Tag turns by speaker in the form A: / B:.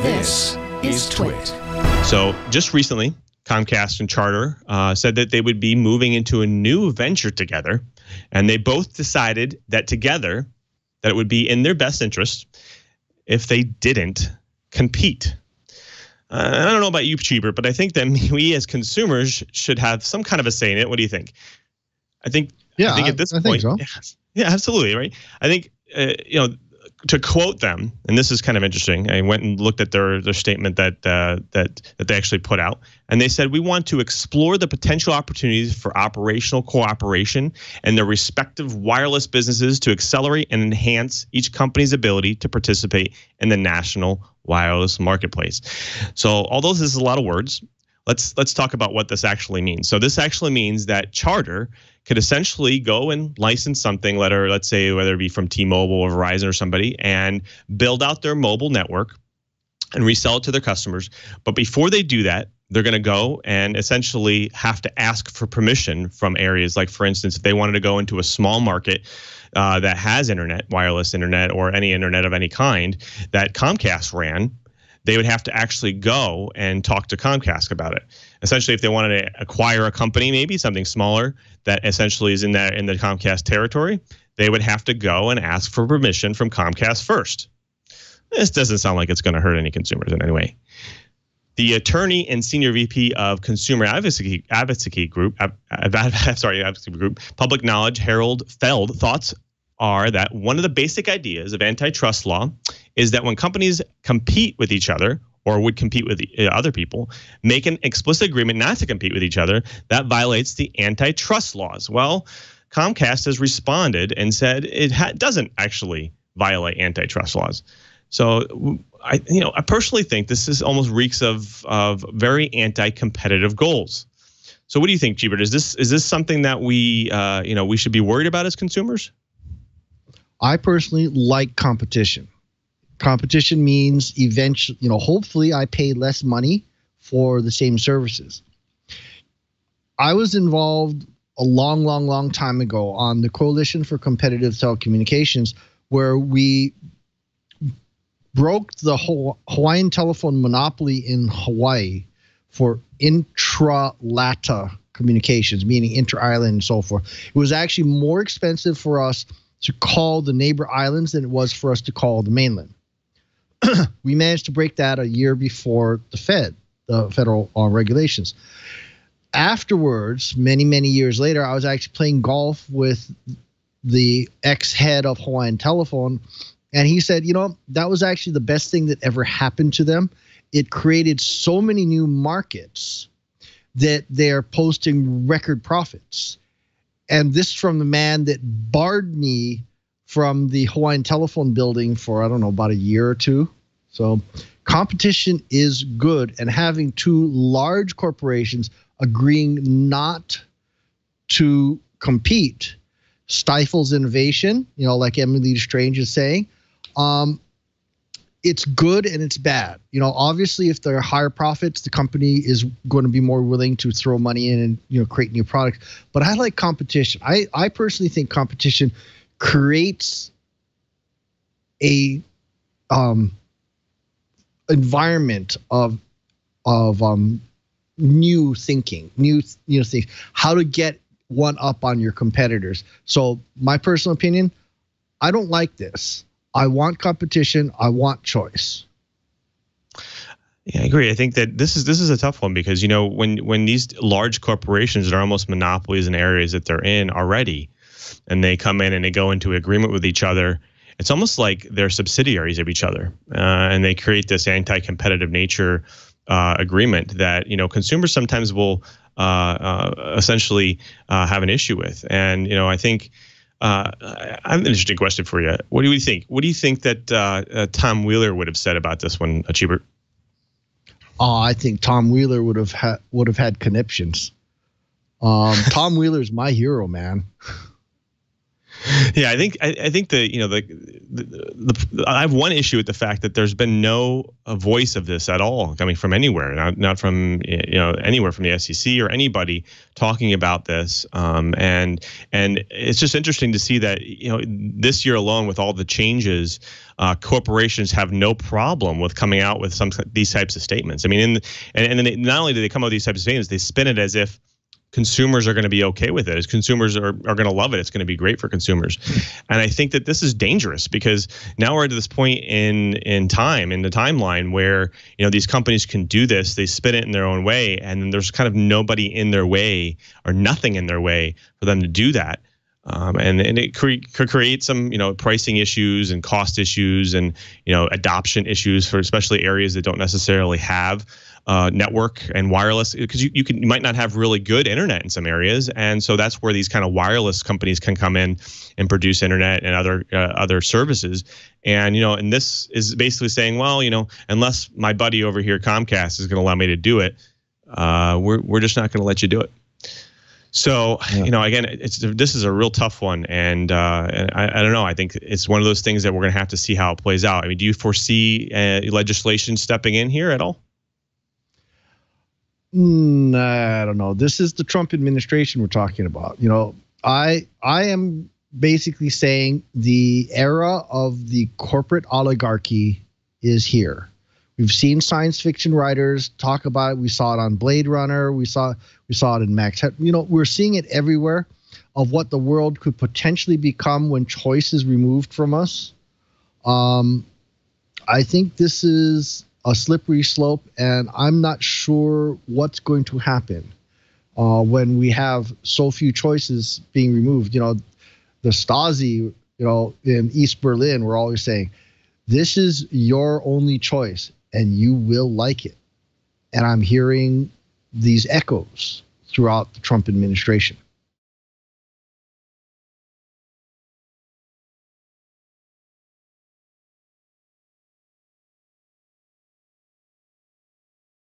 A: This is TWiT.
B: So just recently, Comcast and Charter said that they would be moving into a new venture together, and they both decided that together that it would be in their best interest if they didn't compete. I don't know about you, Cheever, but I think that we as consumers should have some kind of a say in it. What do you think? I think at this point,
C: so.
B: Yeah, absolutely, right. I think to quote them, and this is kind of interesting. I went and looked at their statement that they actually put out, and they said, "We want to explore the potential opportunities for operational cooperation and their respective wireless businesses to accelerate and enhance each company's ability to participate in the national wireless marketplace." So, although this is a lot of words, let's talk about what this actually means. So, this actually means that Charter could essentially go and license something, let's say whether it be from T-Mobile or Verizon or somebody, and build out their mobile network and resell it to their customers. But before they do that, they're going to go and essentially have to ask for permission from areas like, for instance, if they wanted to go into a small market that has internet, wireless internet, or any internet of any kind that Comcast ran, they would have to actually go and talk to Comcast about it. Essentially, if they wanted to acquire a company, maybe something smaller that essentially is in the Comcast territory, they would have to go and ask for permission from Comcast first. This doesn't sound like it's going to hurt any consumers in any way. The attorney and senior VP of Consumer Advocacy Group, Public Knowledge, Harold Feld, thoughts are that one of the basic ideas of antitrust law is that when companies compete with each other or would compete with other people, make an explicit agreement not to compete with each other, that violates the antitrust laws. Well, Comcast has responded and said it doesn't actually violate antitrust laws. So I personally think this is almost reeks of very anti-competitive goals. So what do you think, Jeebert? Is this something that we should be worried about as consumers?
C: I personally like competition. Competition means eventually, hopefully I pay less money for the same services. I was involved a long time ago on the Coalition for Competitive Telecommunications, where we broke the Hawaiian telephone monopoly in Hawaii for intra-LATA communications, meaning inter-island and so forth. It was actually more expensive for us to call the neighbor islands than it was for us to call the mainland. We managed to break that a year before the federal regulations. Afterwards, many years later, I was actually playing golf with the ex-head of Hawaiian Telephone, and he said, that was actually the best thing that ever happened to them. It created so many new markets that they're posting record profits. And this from the man that barred me from the Hawaiian Telephone building for, I don't know, about a year or two. So competition is good. And having two large corporations agreeing not to compete stifles innovation, like Emily Strange is saying. It's good and it's bad. Obviously, if there are higher profits, the company is going to be more willing to throw money in and create new products. But I like competition. I personally think competition creates a environment of new thinking, new things, how to get one up on your competitors. So my personal opinion, I don't like this. I want competition. I want choice.
B: Yeah, I agree. I think that this is a tough one because when these large corporations that are almost monopolies in areas that they're in already, and they come in and they go into agreement with each other, it's almost like they're subsidiaries of each other, and they create this anti-competitive nature agreement that consumers sometimes will essentially have an issue with. And I think. I have an interesting question for you. What do you think? What do you think that Tom Wheeler would have said about this one, Cheever?
C: I think Tom Wheeler would have had conniptions. Tom Wheeler is my hero, man.
B: Yeah, I think I have one issue with the fact that there's been no voice of this at all coming from anywhere, not from anywhere from the SEC or anybody talking about this. And it's just interesting to see that this year alone, with all the changes, corporations have no problem with coming out with these types of statements. I mean, and then not only do they come out with these types of statements, they spin it as if consumers are going to be okay with it. As consumers are going to love it. It's going to be great for consumers. And I think that this is dangerous because now we're at this point in the timeline where, these companies can do this. They spin it in their own way. And then there's kind of nobody in their way or nothing in their way for them to do that. And it could create some, pricing issues and cost issues and, adoption issues for especially areas that don't necessarily have network and wireless, because you might not have really good internet in some areas, and so that's where these kind of wireless companies can come in and produce internet and other services. And this is basically saying, well, unless my buddy over here Comcast is going to allow me to do it, we're just not going to let you do it. So, again, this is a real tough one, and I don't know. I think it's one of those things that we're going to have to see how it plays out. I mean, do you foresee legislation stepping in here at all?
C: I don't know. This is the Trump administration we're talking about. I am basically saying the era of the corporate oligarchy is here. We've seen science fiction writers talk about it. We saw it on Blade Runner. We saw it in Max. We're seeing it everywhere of what the world could potentially become when choice is removed from us. I think this is a slippery slope, and I'm not sure what's going to happen when we have so few choices being removed. The Stasi, in East Berlin, were always saying, this is your only choice, and you will like it. And I'm hearing these echoes throughout the Trump administration.